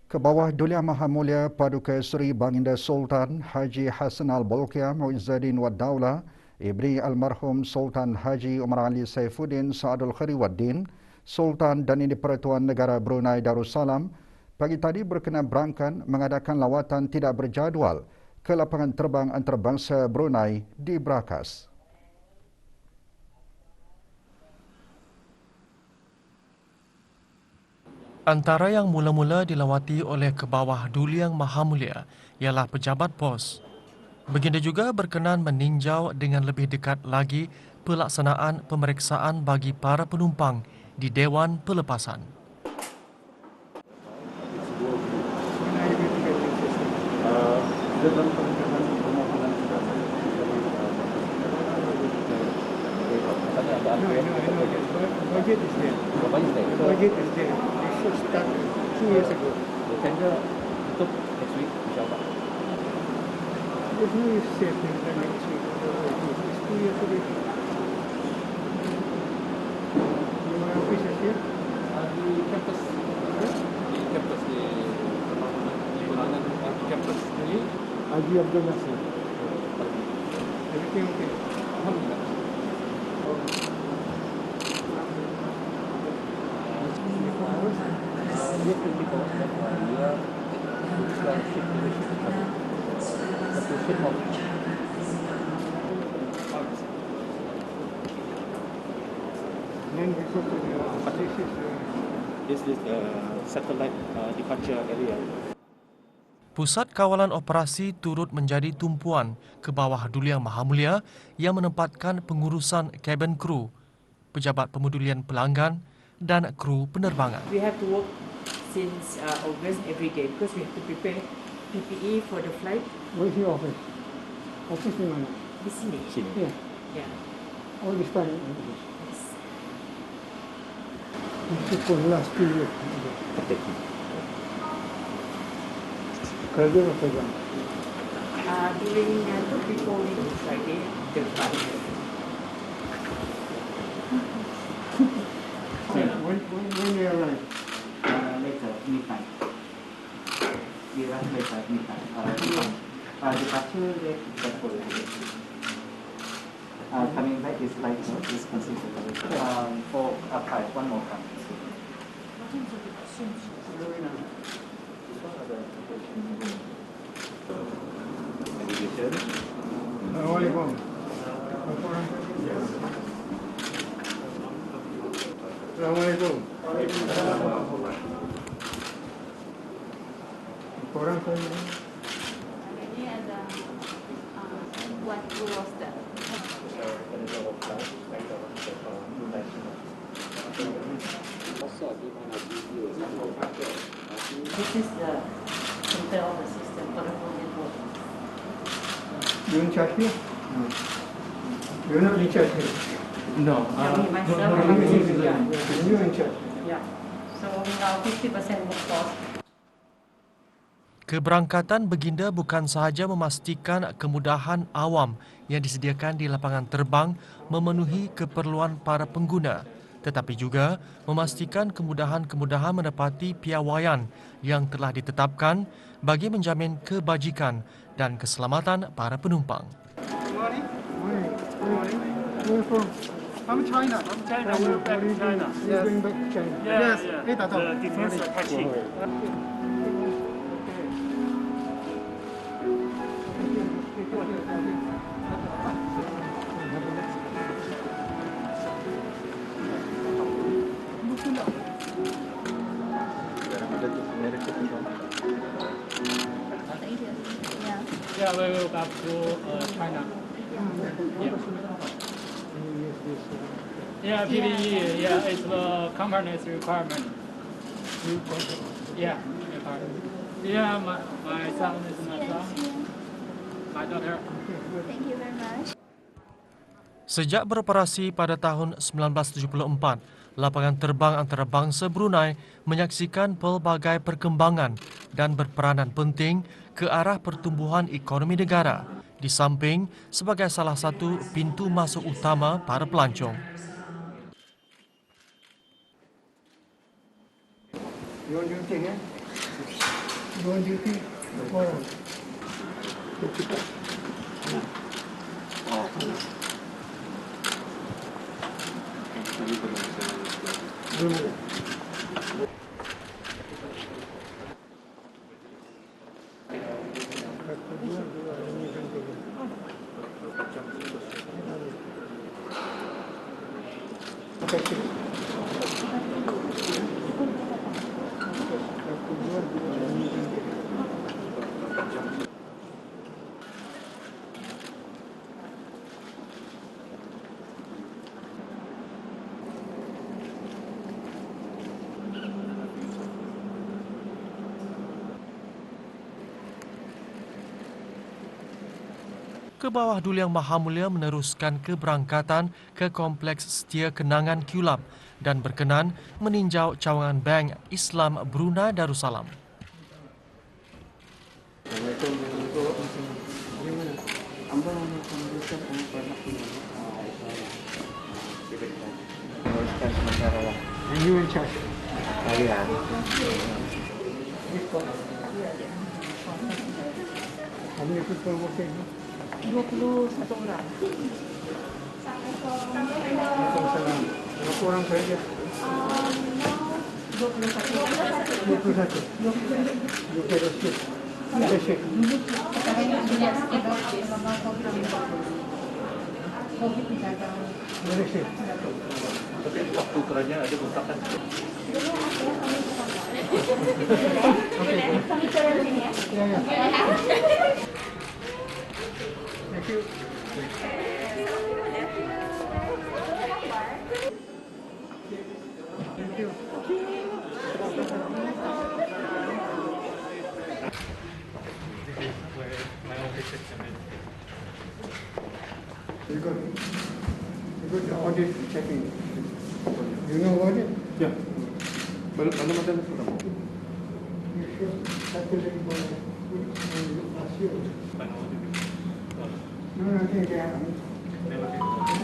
Kebawah Duli Yang Maha Mulia Paduka Seri Baginda Sultan Haji Hassan Al-Bolkiah Muizzuddin Wad Daulah, Ibni Almarhum Sultan Haji Umar Ali Saifuddin Saadul Khari Waddin, Sultan dan Ini Pertuan Negara Brunei Darussalam, pagi tadi berkenan berangkat mengadakan lawatan tidak berjadual ke lapangan terbang antarabangsa Brunei di Brakas. Antara yang mula-mula dilawati oleh Kebawah Duli Yang Maha Mulia ialah pejabat POS. Baginda juga berkenan meninjau dengan lebih dekat lagi pelaksanaan pemeriksaan bagi para penumpang di Dewan Pelepasan. Budget is there. Budget is there. It should start 2 years ago. The tender tutup next week, insyaAllah. There's no use saying that next week. It's 2 years away. Your office is here? Di kampus. Di kampus di pembangunan kampus ini. Haji Abdul Nasir. Everything okay? Alhamdulillah. Dia critical dan dia bukan shift leadership satu shift of Then we go to this is the satellite departure area. Pusat Kawalan Operasi turut menjadi tumpuan Kebawah Duli Yang Maha Mulia yang menempatkan pengurusan kabin kru, pejabat pemedulian pelanggan dan kru penerbangan. We have to work since August every day because we have to prepare PPE for the flight. where's your office? Office di mana? Di sini. Yeah. Yeah. All this time. Yes. This is for the last 2 years. Kerja apa jam? During 2-3-4 weeks Friday, the flight. When they arrive? Later, midnight. We run later, midnight. Departure date, coming back is like this consistent. For apply, one more time. Assalamualaikum. Assalamualaikum. Korang saya Ini ada buat rules dah. This is the center of the system for the whole network. you in charge here? No. You're not in charge here. No, Me, myself, You in charge. yeah. So we have 50% workforce. Keberangkatan Baginda bukan sahaja memastikan kemudahan awam yang disediakan di lapangan terbang memenuhi keperluan para pengguna, tetapi juga memastikan kemudahan-kemudahan menepati piawaian yang telah ditetapkan bagi menjamin kebajikan dan keselamatan para penumpang. Good morning. Where from? From China. From China. We're back to China. You're going back to China. Yes. Hey, Tato. The defense attaché. Yeah, we will back to China. Yeah, PPE. Yeah, it's the company's requirement. Yeah, requirement. Yeah, my son is my son. My daughter. Thank you very much. Sejak beroperasi pada tahun 1974, lapangan terbang antarabangsa Brunei menyaksikan pelbagai perkembangan dan berperanan penting ke arah pertumbuhan ekonomi negara, di samping sebagai salah satu pintu masuk utama para pelancong. You're new thing, eh? Go on duty. Oh. Belum ada. Ke bawah dulu Yang Maha Mulia meneruskan keberangkatan ke Kompleks Setia Kenangan QLab dan berkenan meninjau cawangan Bank Islam Brunei Darussalam. And you in charge. Kalian. How many people working? 21 orang. Waalaikumsalam. Berapa orang kerja? 21. You get a shift. Ada shift. Ada shift. Tapi waktu kerja ada bentakan. Ya, ya. Thank you. Thank you. You got the audit checking. You know audit? Ya. Mana macam tu? You should calculate by last year. No, they are.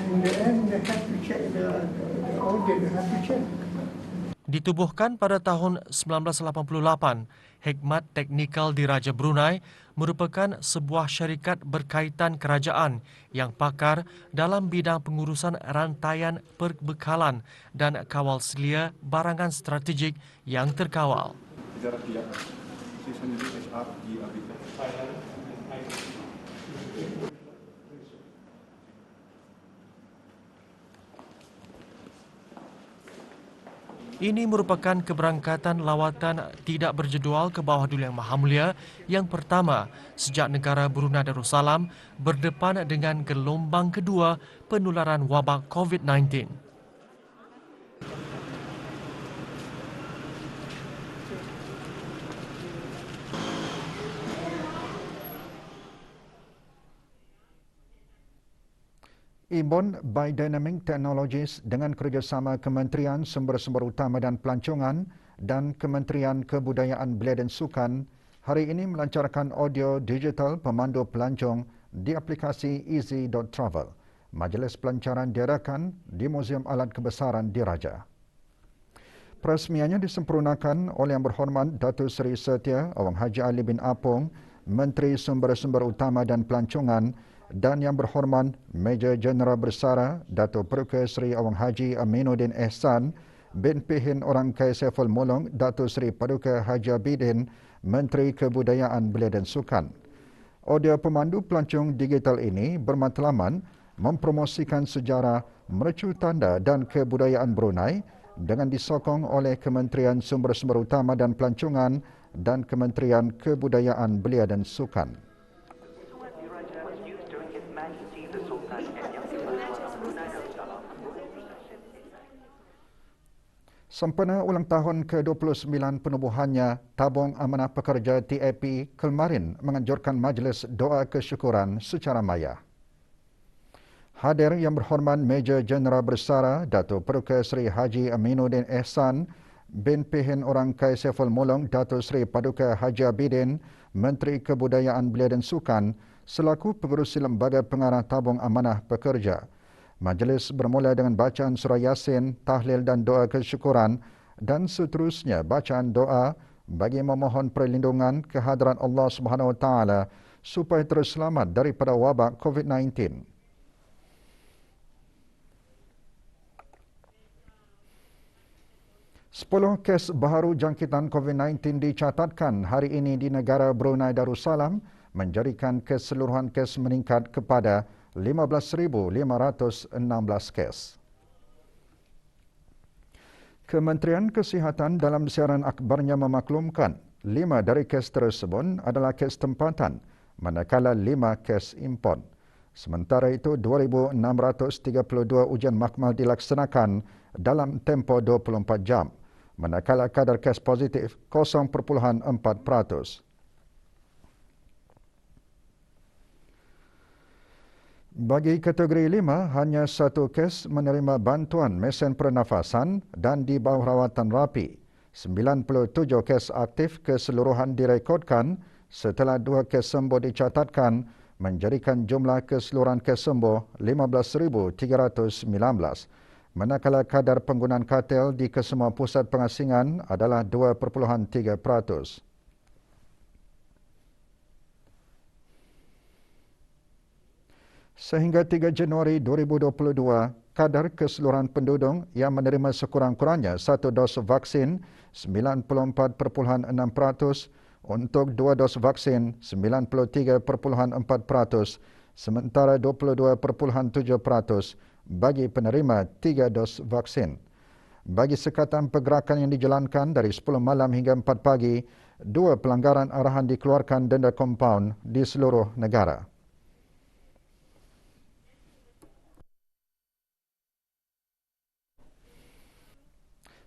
In the end, they have to check the audit. They have to check. Ditubuhkan pada tahun 1988, Hikmat Teknikal Diraja Brunei merupakan sebuah syarikat berkaitan kerajaan yang pakar dalam bidang pengurusan rantaian perbekalan dan kawal selia barangan strategik yang terkawal. Ini merupakan keberangkatan lawatan tidak berjadual ke bawah dulu Yang Maha Mulia yang pertama sejak negara Brunei Darussalam berdepan dengan gelombang kedua penularan wabak COVID-19. Ibon Biodynamic Technologies dengan kerjasama Kementerian Sumber-Sumber Utama dan Pelancongan dan Kementerian Kebudayaan Belia dan Sukan hari ini melancarkan audio digital pemandu pelancong di aplikasi Easy.Travel. Majlis pelancaran diadakan di Muzium Alat Kebesaran Diraja. Peresmiannya disempurnakan oleh Yang Berhormat Datuk Seri Setia Awang Haji Ali bin Apong, Menteri Sumber-Sumber Utama dan Pelancongan, dan Yang Berhormat Major Jeneral Bersara Datuk Perukes Seri Awang Haji Aminuddin Ehsan bin Pihin Orang Kaya Saiful Mulong Datuk Seri Paduka Haji Abidin, Menteri Kebudayaan Belia dan Sukan. Audio pemandu pelancong digital ini bermatlaman mempromosikan sejarah, mercu tanda dan kebudayaan Brunei dengan disokong oleh Kementerian Sumber-Sumber Utama dan Pelancongan dan Kementerian Kebudayaan Belia dan Sukan. Sempena ulang tahun ke-29 penubuhannya, Tabung Amanah Pekerja TAP Kelmarin menganjurkan majlis doa kesyukuran secara maya. Hadir Yang Berhormat Major Jeneral Bersara Datuk Perukes Seri Haji Aminuddin Ehsan bin Pihin Orang Kaya Saiful Mulong Datuk Seri Paduka Haji Abidin, Menteri Kebudayaan Belia dan Sukan selaku pengerusi Lembaga Pengarah Tabung Amanah Pekerja. Majlis bermula dengan bacaan surah Yasin, tahlil dan doa kesyukuran dan seterusnya bacaan doa bagi memohon perlindungan kehadrat Allah Subhanahu Wa Taala supaya terus selamat daripada wabak COVID-19. Sepuluh kes baharu jangkitan COVID-19 dicatatkan hari ini di negara Brunei Darussalam, menjadikan keseluruhan kes meningkat kepada 15,516 kes. Kementerian Kesihatan dalam siaran akhbarnya memaklumkan 5 dari kes tersebut adalah kes tempatan, manakala 5 kes import. Sementara itu, 2,632 ujian makmal dilaksanakan dalam tempoh 24 jam, manakala kadar kes positif 0.4%. Bagi kategori 5, hanya 1 kes menerima bantuan mesin pernafasan dan di bawah rawatan rapi. 97 kes aktif keseluruhan direkodkan setelah 2 kes sembuh dicatatkan, menjadikan jumlah keseluruhan kes sembuh 15,319. Manakala kadar penggunaan katil di kesemua pusat pengasingan adalah 2.3%. Sehingga 3 Januari 2022, kadar keseluruhan penduduk yang menerima sekurang-kurangnya 1 dos vaksin 94.6%, untuk 2 dos vaksin 93.4%, sementara 22.7% bagi penerima 3 dos vaksin. Bagi sekatan pergerakan yang dijalankan dari 10 malam hingga 4 pagi, 2 pelanggaran arahan dikeluarkan denda kompaun di seluruh negara.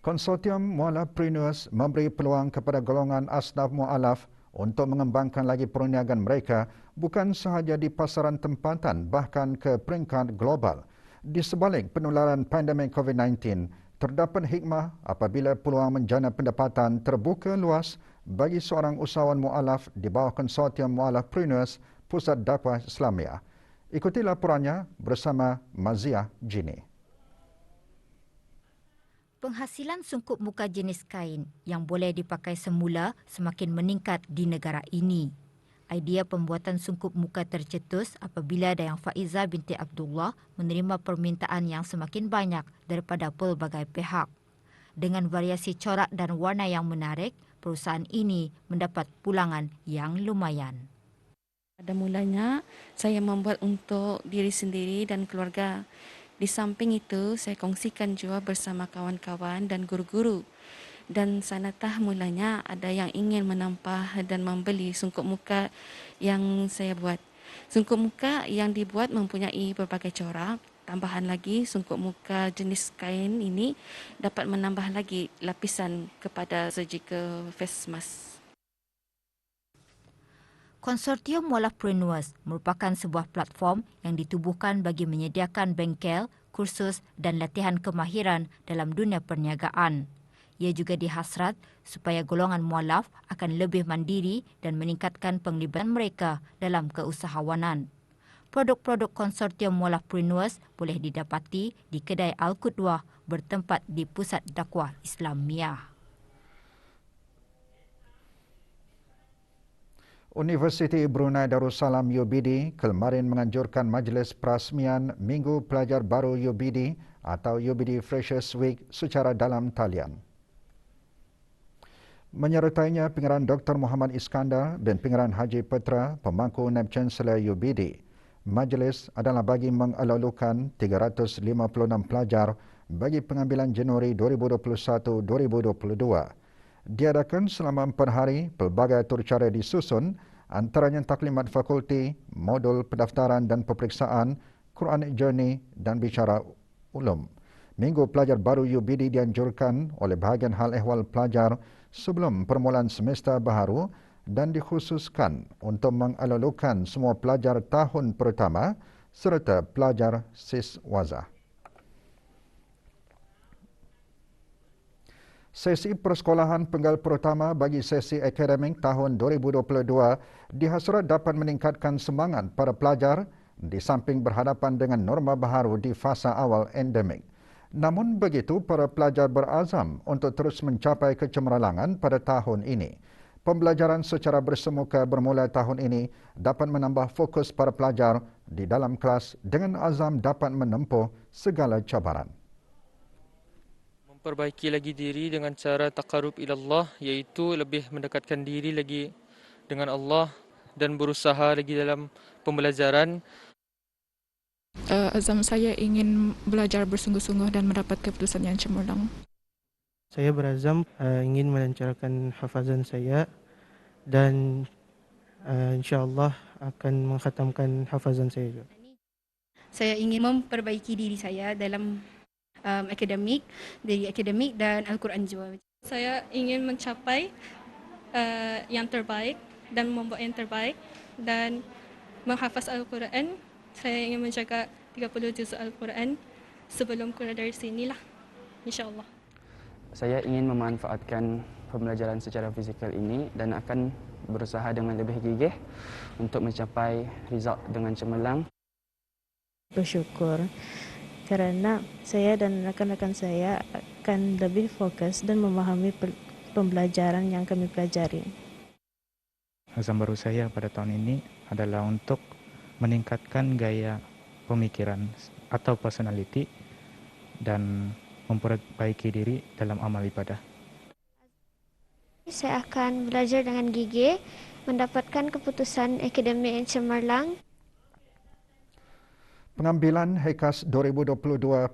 Konsortium Mualafpreneurs memberi peluang kepada golongan asnaf mualaf untuk mengembangkan lagi perniagaan mereka bukan sahaja di pasaran tempatan, bahkan ke peringkat global. Di sebalik penularan pandemik COVID-19, terdapat hikmah apabila peluang menjana pendapatan terbuka luas bagi seorang usahawan mualaf di bawah Konsortium Mualafpreneurs Pusat Dakwah Islamiah. Ikuti laporannya bersama Maziah Jini. Penghasilan sungkup muka jenis kain yang boleh dipakai semula semakin meningkat di negara ini. Idea pembuatan sungkup muka tercetus apabila Dayang Faiza binti Abdullah menerima permintaan yang semakin banyak daripada pelbagai pihak. Dengan variasi corak dan warna yang menarik, perusahaan ini mendapat pulangan yang lumayan. Pada mulanya, saya membuat untuk diri sendiri dan keluarga. Di samping itu, saya kongsikan juga bersama kawan-kawan dan guru-guru. Dan sanatah mulanya ada yang ingin menampah dan membeli sungkup muka yang saya buat. Sungkup muka yang dibuat mempunyai berbagai corak. Tambahan lagi, sungkup muka jenis kain ini dapat menambah lagi lapisan kepada surgical face mask. Konsortium Mualafpreneurs merupakan sebuah platform yang ditubuhkan bagi menyediakan bengkel, kursus dan latihan kemahiran dalam dunia perniagaan. Ia juga dihasrat supaya golongan mualaf akan lebih mandiri dan meningkatkan penglibatan mereka dalam keusahawanan. Produk-produk Konsortium Mualafpreneurs boleh didapati di kedai Al-Qudwah bertempat di Pusat Dakwah Islamiah. Universiti Brunei Darussalam UBD kemarin menganjurkan majlis perasmian Minggu Pelajar Baru UBD atau UBD Freshers Week secara dalam talian. Menyertainya Pengarah Dr. Muhammad Iskandar dan Pengarah Haji Petra, pemangku Naib Chancellor UBD. Majlis adalah bagi mengelukan 356 pelajar bagi pengambilan Januari 2021-2022. Diadakan selama 4 hari, pelbagai atur cara disusun, antaranya taklimat fakulti, modul pendaftaran dan peperiksaan, Quranic Journey dan bicara ulum. Minggu Pelajar Baru UBD dianjurkan oleh bahagian hal ehwal pelajar sebelum permulaan semester baharu dan dikhususkan untuk mengelukan semua pelajar tahun pertama serta pelajar siswazah. Sesi persekolahan penggal pertama bagi sesi akademik tahun 2022 dihasrat dapat meningkatkan semangat para pelajar di samping berhadapan dengan norma baharu di fasa awal endemik. Namun begitu, para pelajar berazam untuk terus mencapai kecemerlangan pada tahun ini. Pembelajaran secara bersemuka bermula tahun ini dapat menambah fokus para pelajar di dalam kelas dengan azam dapat menempuh segala cabaran. Memperbaiki lagi diri dengan cara taqarrub ila Allah, iaitu lebih mendekatkan diri lagi dengan Allah dan berusaha lagi dalam pembelajaran. Azam saya ingin belajar bersungguh-sungguh dan mendapat keputusan yang cemerlang. Saya berazam ingin melancarkan hafazan saya dan insya-Allah akan mengkhatamkan hafazan saya juga. Saya ingin memperbaiki diri saya dalam akademik dan Al-Quran juga. Saya ingin mencapai yang terbaik dan membuat yang terbaik dan menghafaz Al-Quran. Saya ingin menjaga 30 juz Al-Quran sebelum keluar dari sinilah, insya-Allah. Saya ingin memanfaatkan pembelajaran secara fizikal ini dan akan berusaha dengan lebih gigih untuk mencapai result dengan cemerlang. Bersyukur kerana saya dan rakan-rakan saya akan lebih fokus dan memahami pembelajaran yang kami pelajari. Azam baru saya pada tahun ini adalah untuk meningkatkan gaya pemikiran atau personality dan memperbaiki diri dalam amal ibadah. Saya akan belajar dengan gigih, mendapatkan keputusan akademik yang cemerlang. Pengambilan HEKAS 2022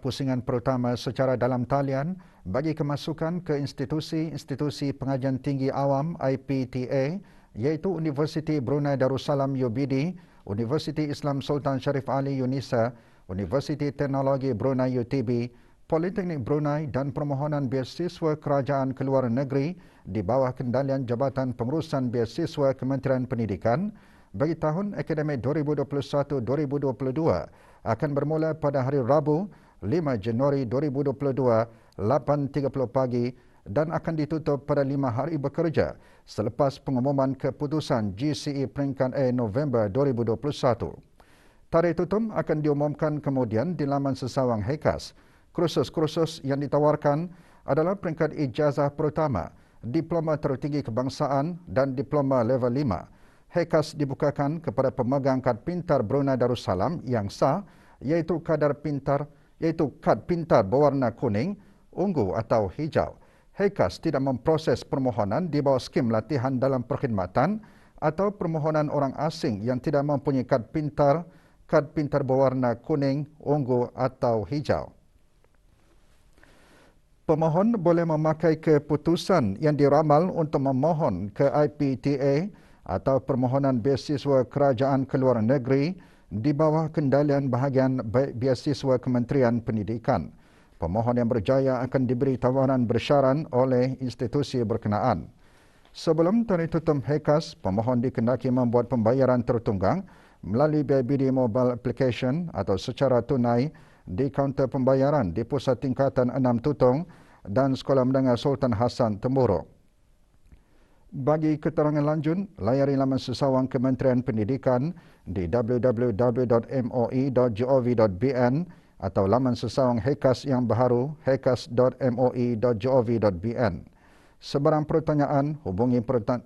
pusingan perutama secara dalam talian bagi kemasukan ke institusi-institusi pengajian tinggi awam IPTA iaitu Universiti Brunei Darussalam UBD, Universiti Islam Sultan Sharif Ali UNISA, Universiti Teknologi Brunei UTB, Politeknik Brunei dan permohonan beasiswa kerajaan keluar negeri di bawah kendalian Jabatan Pengurusan Beasiswa Kementerian Pendidikan bagi tahun akademik 2021-2022 akan bermula pada hari Rabu 5 Januari 2022 8.30 pagi dan akan ditutup pada 5 hari bekerja selepas pengumuman keputusan GCE peringkat A November 2021. Tarikh tutup akan diumumkan kemudian di laman sesawang HEKAS. Kursus-kursus yang ditawarkan adalah peringkat ijazah pertama, diploma tertinggi kebangsaan dan diploma level 5. HEKAS dibukakan kepada pemegang kad pintar Brunei Darussalam yang sah iaitu kad pintar berwarna kuning, ungu atau hijau. HEKAS tidak memproses permohonan di bawah skim latihan dalam perkhidmatan atau permohonan orang asing yang tidak mempunyai kad pintar berwarna kuning, ungu atau hijau. Pemohon boleh memakai keputusan yang diramal untuk memohon ke IPTA atau permohonan beasiswa kerajaan keluar negeri di bawah kendalian bahagian beasiswa Kementerian Pendidikan. Pemohon yang berjaya akan diberi tawaran bersyarat oleh institusi berkenaan. Sebelum tarikh tutup HEKAS, pemohon dikendaki membuat pembayaran tertunggang melalui BIBD Mobile Application atau secara tunai di kaunter pembayaran di Pusat Tingkatan 6 Tutong dan Sekolah Menengah Sultan Hassan Temburuk. Bagi keterangan lanjut, layari laman sesawang Kementerian Pendidikan di www.moi.gov.bn atau laman sesawang HEKAS yang baharu hekas.moi.gov.bn. Sebarang pertanyaan, hubungi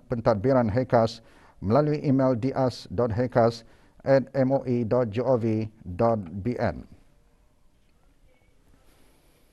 pentadbiran HEKAS melalui email dias.hekas@moi.gov.bn.